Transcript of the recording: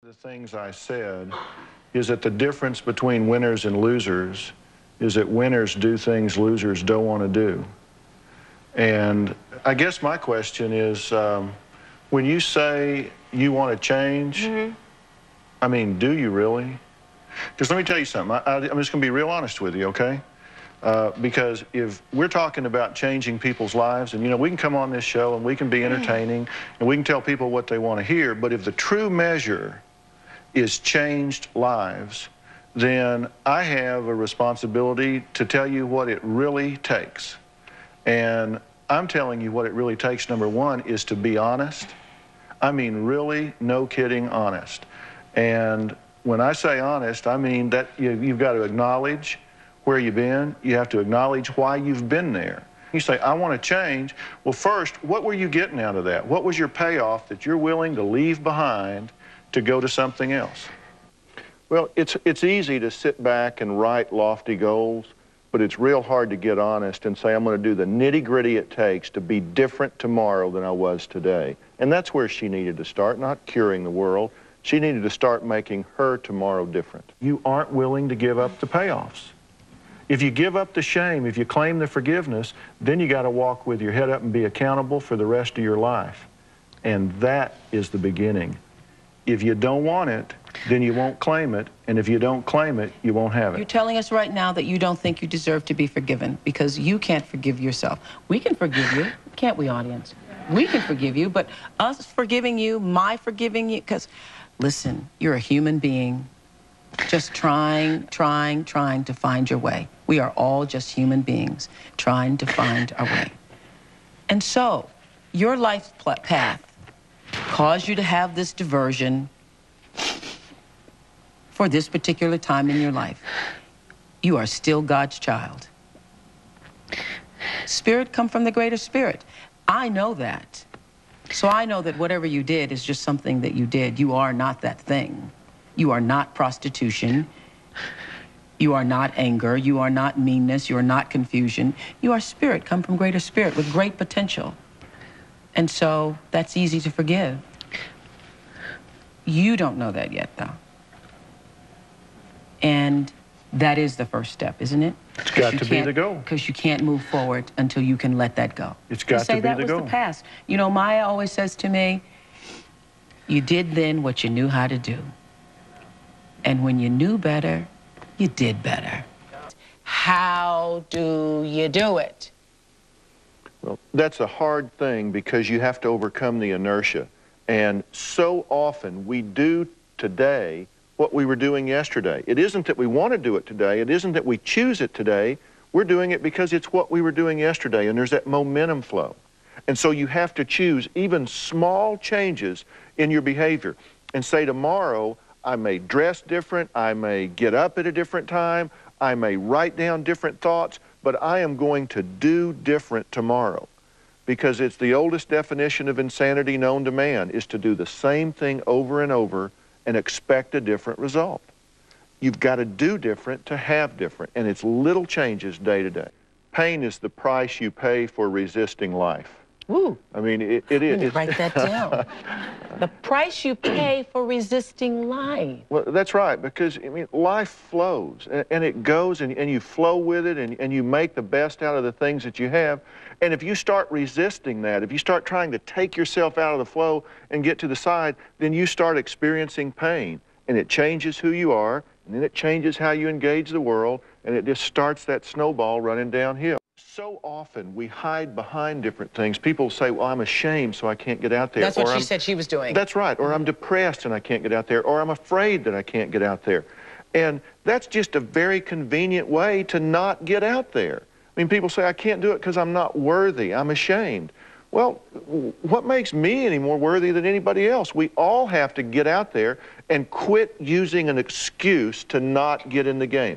The things I said is that the difference between winners and losers is that winners do things losers don't want to do. And I guess my question is, when you say you want to change, I mean, do you really? Because let me tell you something. I'm just going to be real honest with you, okay? Because if we're talking about changing people's lives, and, you know, we can come on this show and we can be entertaining and we can tell people what they want to hear, but if the true measure is changed lives, then I have a responsibility to tell you what it really takes. And I'm telling you what it really takes, number one, is to be honest. I mean, really, no kidding, honest. And when I say honest, I mean that you've got to acknowledge where you've been. You have to acknowledge why you've been there. You say, I want to change. Well, first, what were you getting out of that? What was your payoff that you're willing to leave behind to go to something else? Well, it's easy to sit back and write lofty goals, but it's real hard to get honest and say, I'm going to do the nitty-gritty it takes to be different tomorrow than I was today. And that's where she needed to start, not curing the world. She needed to start making her tomorrow different. You aren't willing to give up the payoffs. If you give up the shame, if you claim the forgiveness, then you got to walk with your head up and be accountable for the rest of your life. And that is the beginning. If you don't want it, then you won't claim it, and if you don't claim it, you won't have it. You're telling us right now that you don't think you deserve to be forgiven because you can't forgive yourself. We can forgive you, can't we, audience? We can forgive you, but us forgiving you, my forgiving you, because, listen, you're a human being just trying to find your way. We are all just human beings trying to find our way. And so, your life path caused you to have this diversion for this particular time in your life. You are still God's child. Spirit come from the greater spirit. I know that. So I know that whatever you did is just something that you did. You are not that thing. You are not prostitution. You are not anger. You are not meanness. You are not confusion. You are spirit, come from greater spirit with great potential. And so that's easy to forgive. You don't know that yet, though. And that is the first step, isn't it? It's got to be the goal. Because you can't move forward until you can let that go. It's got to be the goal. That was the past. You know, Maya always says to me, you did then what you knew how to do. And when you knew better, you did better. How do you do it? Well, that's a hard thing because you have to overcome the inertia. And so often we do today what we were doing yesterday. It isn't that we want to do it today. It isn't that we choose it today. We're doing it because it's what we were doing yesterday, and there's that momentum flow. And so you have to choose even small changes in your behavior and say, tomorrow, I may dress different, I may get up at a different time, I may write down different thoughts, but I am going to do different tomorrow. Because it's the oldest definition of insanity known to man, is to do the same thing over and over and expect a different result. You've got to do different to have different, and it's little changes day to day. Pain is the price you pay for resisting life. Ooh. I mean, it is. Write that down. The price you pay for resisting life. Well, that's right, because, I mean, life flows, and it goes, and you flow with it, and you make the best out of the things that you have. And if you start resisting that, if you start trying to take yourself out of the flow and get to the side, then you start experiencing pain, and it changes who you are, and then it changes how you engage the world, and it just starts that snowball running downhill. So often we hide behind different things. People say, well, I'm ashamed, so I can't get out there. That's what she said she was doing. That's right. Or I'm depressed and I can't get out there. Or I'm afraid that I can't get out there. And that's just a very convenient way to not get out there. I mean, people say, I can't do it because I'm not worthy. I'm ashamed. Well, what makes me any more worthy than anybody else? We all have to get out there and quit using an excuse to not get in the game.